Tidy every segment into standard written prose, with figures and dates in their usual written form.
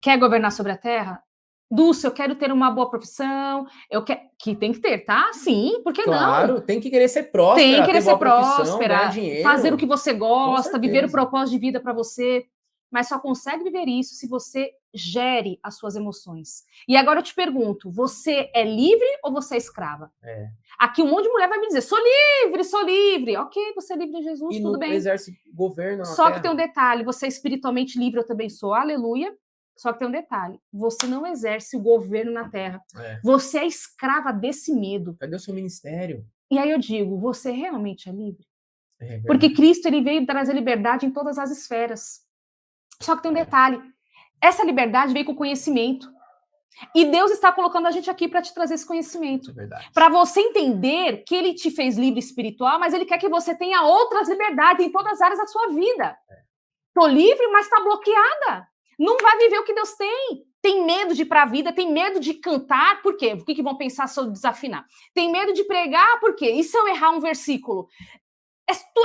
Quer governar sobre a terra? Dulce, eu quero ter uma boa profissão, eu quero... Que tem que ter, tá? Sim, por que não? Claro, tem que querer ser Tem próspera, que querer ter ser boa profissão, ganhar próspera, fazer o que dinheiro. você Com gosta, viver o certeza. propósito de vida para você, mas só consegue viver isso se você gere as suas emoções. E agora eu te pergunto, você é livre ou você é escrava? É. Aqui um monte de mulher vai me dizer, sou livre, sou livre. Ok, você é livre em Jesus, E tudo não bem. exerce governo na Só que tem terra. um detalhe, você é espiritualmente livre, eu também sou, aleluia. Só que tem um detalhe, você não exerce o governo na terra. É. Você é escrava desse medo. Cadê o seu ministério? E aí eu digo, você realmente é livre? É Porque verdade. Cristo ele veio trazer liberdade em todas as esferas. Só que tem um É, detalhe, essa liberdade veio com conhecimento. E Deus está colocando a gente aqui para te trazer esse isso conhecimento. é verdade. Para você entender que ele te fez livre espiritual, mas ele quer que você tenha outras liberdades em todas as áreas da sua vida. Tô livre, mas está bloqueada. Não vai viver o que Deus tem. Tem medo de ir para a vida, tem medo de cantar, por quê? O que vão pensar se eu desafinar? Tem medo de pregar, por quê? E se eu errar um versículo?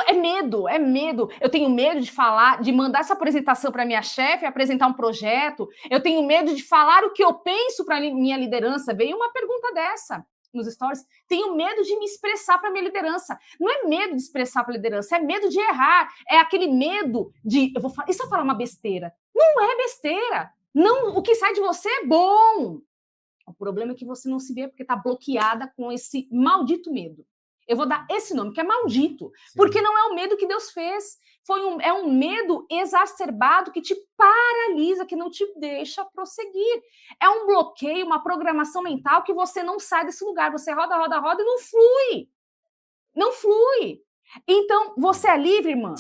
É medo, é medo. Eu tenho medo de falar, de mandar essa apresentação para minha chefe, apresentar um projeto. Eu tenho medo de falar o que eu penso para minha liderança. Veio uma pergunta dessa nos stories. Tenho medo de me expressar para minha liderança. Não é medo de expressar para a liderança, é medo de errar. É aquele medo de, e se eu falar uma besteira? Não é besteira. Não, o que sai de você é bom. O problema é que você não se vê porque está bloqueada com esse maldito medo. Eu vou dar esse nome, que é maldito, porque não é o medo que Deus fez. É um medo exacerbado que te paralisa, que não te deixa prosseguir. É um bloqueio, uma programação mental que você não sai desse lugar. Você roda, roda, roda e não flui. Não flui. Então, você é livre, irmã.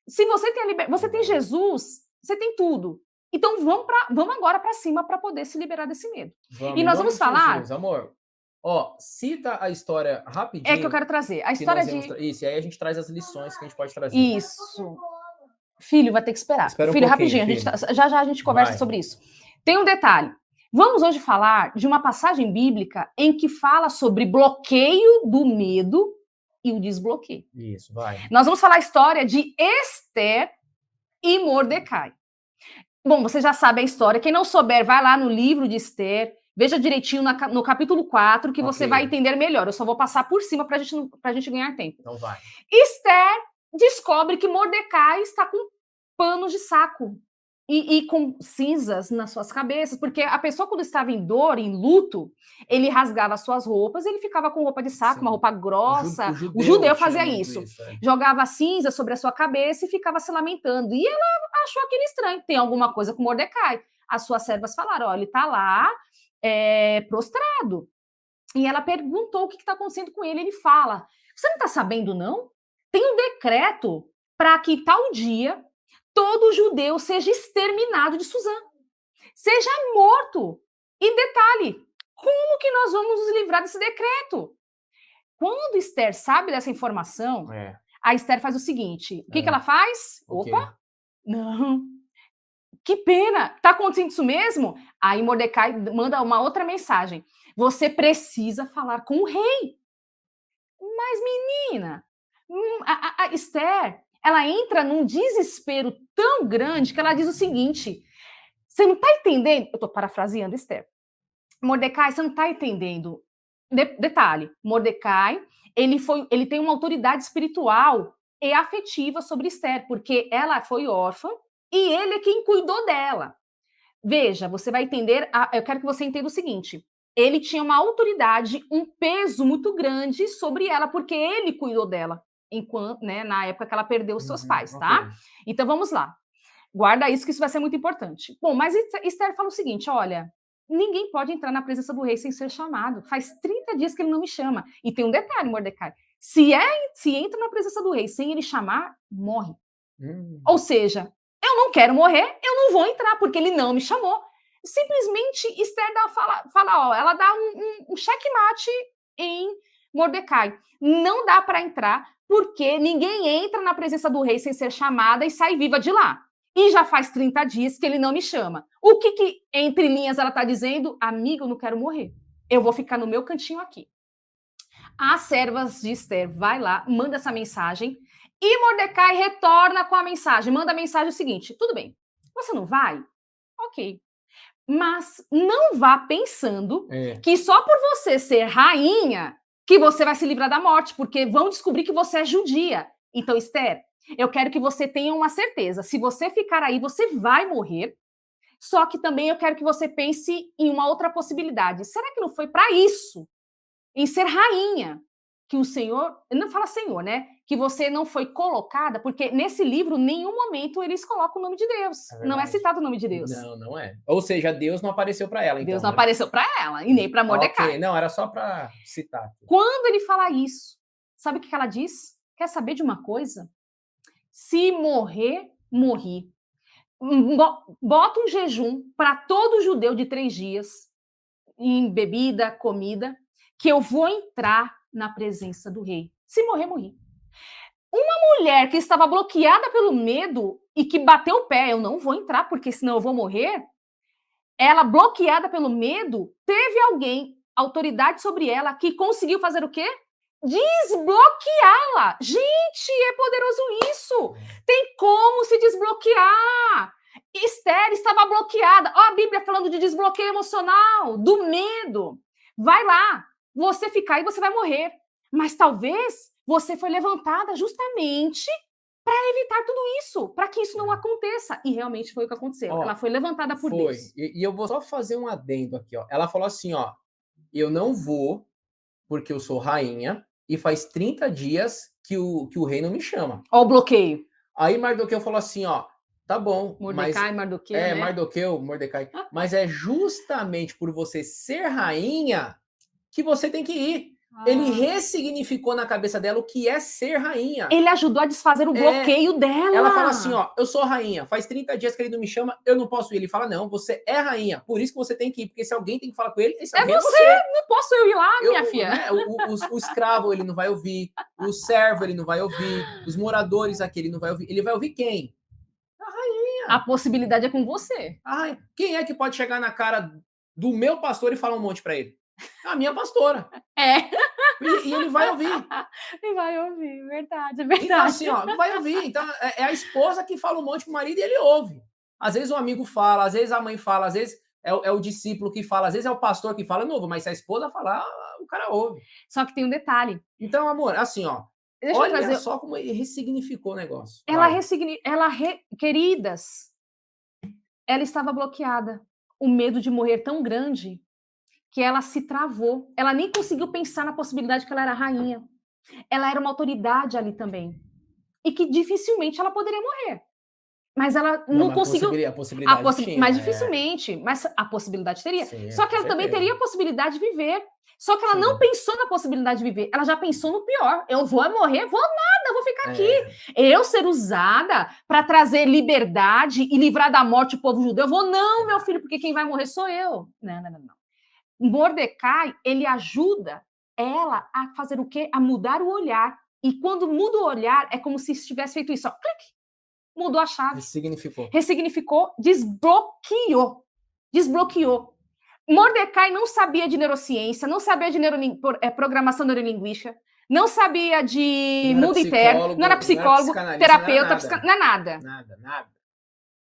Se você tem você tem Jesus, você tem tudo. Então vamos agora para cima para poder se liberar desse medo. Vamos, E em nós nome vamos de falar, Jesus, amor. Ó, cita a história é que eu rapidinho quero trazer, a que história nós vamos... de Isso, e aí a gente traz as lições que a gente pode trazer. isso. Filho, vai ter que esperar. Espera um Filho, pouquinho, rapidinho, filho. já já a gente conversa Vai. sobre isso. Tem um detalhe. Vamos hoje falar de uma passagem bíblica em que fala sobre bloqueio do medo e o desbloqueio. Isso, vai. Nós vamos falar a história de Esther e Mordecai. Bom, você já sabe a história. Quem não souber, vai lá no livro de Esther, veja direitinho no capítulo 4, que você vai entender melhor. Eu só vou passar por cima para a gente ganhar tempo. Então vai. Esther descobre que Mordecai está com panos de saco e com cinzas nas suas cabeças, porque a pessoa, quando estava em dor, em luto, ele rasgava suas roupas, ele ficava com roupa de saco, Sim. uma roupa grossa. O O judeu tinha fazia muito isso. é. Jogava cinza sobre a sua cabeça e ficava se lamentando. E ela achou aquilo estranho. Tem alguma coisa com Mordecai. As suas servas falaram: ó, ele está lá prostrado. E ela perguntou o que está acontecendo com ele. Ele fala: você não está sabendo, não? Tem um decreto para que tal dia todo judeu seja exterminado de Suzã, seja morto. E detalhe, como que nós vamos nos livrar desse decreto? Quando Esther sabe dessa informação, a Esther faz o seguinte: o que ela faz? Opa, não. Que pena, tá acontecendo isso mesmo? Aí Mordecai manda uma outra mensagem: você precisa falar com o rei. Mas, menina, a Esther, ela entra num desespero tão grande que ela diz o seguinte: você não tá entendendo? Eu tô parafraseando Esther. Mordecai, você não tá entendendo. Detalhe, Mordecai, ele tem uma autoridade espiritual e afetiva sobre Esther, porque ela foi órfã e ele é quem cuidou dela. Veja, você vai entender, eu quero que você entenda o seguinte: ele tinha uma autoridade, um peso muito grande sobre ela, porque ele cuidou dela, enquanto, né, na época que ela perdeu os seus pais, tá? Então vamos lá. Guarda isso, que isso vai ser muito importante. Bom, mas Esther fala o seguinte: olha, ninguém pode entrar na presença do rei sem ser chamado. Faz 30 dias que ele não me chama. E tem um detalhe, Mordecai: se entra na presença do rei sem ele chamar, morre. Ou seja, eu não quero morrer, eu não vou entrar, porque ele não me chamou. Simplesmente Esther fala, ó, ela dá um checkmate em Mordecai. Não dá para entrar, porque ninguém entra na presença do rei sem ser chamada e sai viva de lá. E já faz 30 dias que ele não me chama. O que entre linhas ela está dizendo? Amigo, eu não quero morrer. Eu vou ficar no meu cantinho aqui. As servas de Esther vai lá, manda essa mensagem, e Mordecai retorna com a mensagem, manda a mensagem o seguinte: tudo bem, você não vai? Ok. Mas não vá pensando É. que só por você ser rainha que você vai se livrar da morte, porque vão descobrir que você é judia. Então, Esther, eu quero que você tenha uma certeza. Se você ficar aí, você vai morrer. Só que também eu quero que você pense em uma outra possibilidade. Será que não foi para isso, em ser rainha, que o Senhor, não fala Senhor, né? Que você não foi colocada, porque nesse livro, em nenhum momento eles colocam o nome de Deus. Não é citado o nome de Deus. Não, não é. Ou seja, Deus não apareceu para ela, então. Deus não né? apareceu para ela, e nem para Mordecai. Ok, não, era só para citar. Quando ele fala isso, sabe o que ela diz? Quer saber de uma coisa? Se morrer, morri. Bota um jejum para todo judeu de 3 dias, em bebida, comida, que eu vou entrar na presença do rei. Se morrer, morri. Uma mulher que estava bloqueada pelo medo e que bateu o pé, eu não vou entrar porque senão eu vou morrer. Ela, bloqueada pelo medo, teve alguém, autoridade sobre ela, que conseguiu fazer o quê? Desbloqueá-la. Gente, é poderoso isso. Tem como se desbloquear. Esther estava bloqueada. Ó, a Bíblia falando de desbloqueio emocional, do medo. Vai lá. Você ficar e você vai morrer. Mas talvez você foi levantada justamente para evitar tudo isso, para que isso não aconteça. E realmente foi o que aconteceu. Ela foi levantada por Deus. E eu vou só fazer um adendo aqui, ó. Ela falou assim, ó, eu não vou porque eu sou rainha e faz 30 dias que o rei não me chama. Ó o bloqueio. Aí Mardoqueu falou assim, ó, tá bom, Mordecai, mas... Mardoqueu, né? Mardoqueu, Mordecai. Mas é justamente por você ser rainha que você tem que ir. Ele ressignificou na cabeça dela o que é ser rainha. Ele ajudou a desfazer o bloqueio dela. Ela fala assim, ó, eu sou rainha, faz 30 dias que ele não me chama, eu não posso ir. Ele fala, não, você é rainha, por isso que você tem que ir, porque se alguém tem que falar com ele, esse alguém é você. Não posso eu ir lá, minha filha. Né, o escravo, ele não vai ouvir, o servo, ele não vai ouvir, os moradores aqui, ele não vai ouvir. Ele vai ouvir quem? A rainha. A possibilidade é com você. Quem é que pode chegar na cara do meu pastor e falar um monte pra ele? A minha pastora. E ele vai ouvir. Ele vai ouvir, verdade, é verdade. Então, assim, ó, vai ouvir. Então, é a esposa que fala um monte pro marido e ele ouve. Às vezes o amigo fala, às vezes a mãe fala, às vezes é o discípulo que fala, às vezes é o pastor que fala, novo, mas se a esposa falar, o cara ouve. Só que tem um detalhe. Então, amor, assim, ó, olha só como ele ressignificou o negócio. Queridas, ela estava bloqueada. O medo de morrer tão grande que ela se travou. Ela nem conseguiu pensar na possibilidade que ela era rainha. Ela era uma autoridade ali também. E que dificilmente ela poderia morrer. Mas ela não conseguiu. A possibilidade tinha, mas dificilmente. Mas a possibilidade teria. Sim, só que ela também teria a possibilidade de viver. Só que ela não pensou na possibilidade de viver. Ela já pensou no pior. Eu vou morrer? Vou nada, vou ficar aqui. Eu ser usada para trazer liberdade e livrar da morte o povo judeu? Eu vou, não, meu filho, porque quem vai morrer sou eu. Não. Mordecai, ele ajuda ela a fazer o quê? A mudar o olhar. E quando muda o olhar, é como se tivesse feito isso, ó, clique, mudou a chave. Ressignificou, desbloqueou. Mordecai não sabia de neurociência, não sabia de programação neurolinguística, não sabia de mundo interno, não era psicólogo, terapeuta, não é nada. Nada.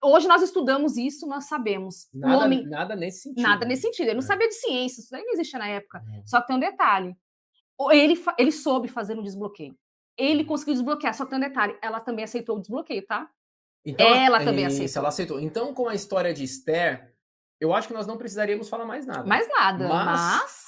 Hoje nós estudamos isso, nós sabemos. Nada nesse sentido. Nada nesse sentido. Ele não sabia de ciência, isso daí não existia na época. Só que tem um detalhe. Ele soube fazer um desbloqueio. Ele conseguiu desbloquear, só que tem um detalhe. Ela também aceitou o desbloqueio, tá? Então, ela também aceitou. Ela aceitou. Então, com a história de Esther, eu acho que nós não precisaríamos falar mais nada. Mas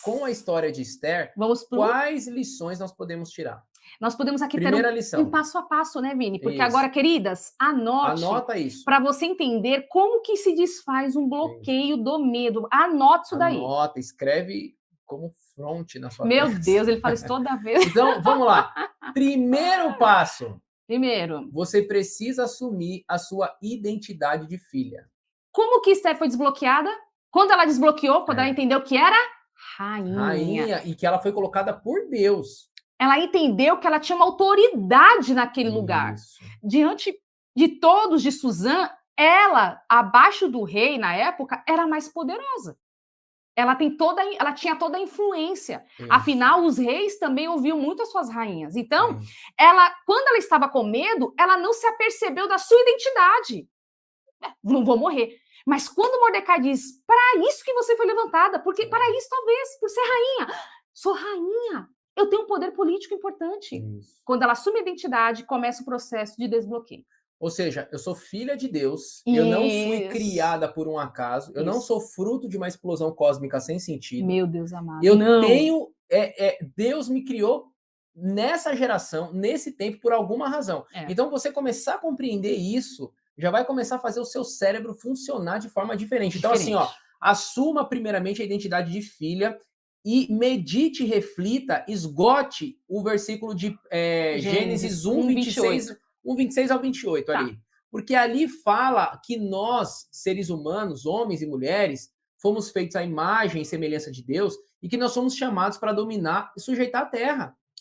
com a história de Esther, quais lições nós podemos tirar? Nós podemos aqui ter um passo a passo, né, Vini? Porque agora, queridas, anota isso. Para você entender como que se desfaz um bloqueio do medo. Anote isso daí. Anota, escreve como fronte na sua Meu Deus, ele fala isso toda vez. Então, vamos lá. Primeiro passo. Primeiro. Você precisa assumir a sua identidade de filha. Como que Esther foi desbloqueada? Quando ela desbloqueou, quando ela entendeu que era rainha. E que ela foi colocada por Deus. Ela entendeu que ela tinha uma autoridade naquele lugar. Diante de todos de Suzã, ela, abaixo do rei na época, era mais poderosa. Ela tinha toda a influência. Afinal, os reis também ouviam muito as suas rainhas. Então, quando ela estava com medo, ela não se apercebeu da sua identidade. Não vou morrer. Mas quando Mordecai diz, para isso que você foi levantada, porque para isso talvez, por ser rainha. Sou rainha, eu tenho um poder político importante. Isso. Quando ela assume a identidade, começa o processo de desbloqueio. Ou seja, eu sou filha de Deus, eu não fui criada por um acaso, eu não sou fruto de uma explosão cósmica sem sentido. Meu Deus amado. Eu tenho. Deus me criou nessa geração, nesse tempo, por alguma razão. Então, você começar a compreender isso, já vai começar a fazer o seu cérebro funcionar de forma diferente. Então, assim, ó, assuma primeiramente a identidade de filha e medite, reflita, esgote o versículo de Gênesis 1, 26, 26 ao 28 ali. Porque ali fala que nós, seres humanos, homens e mulheres, fomos feitos à imagem e semelhança de Deus e que nós somos chamados para dominar e sujeitar a terra.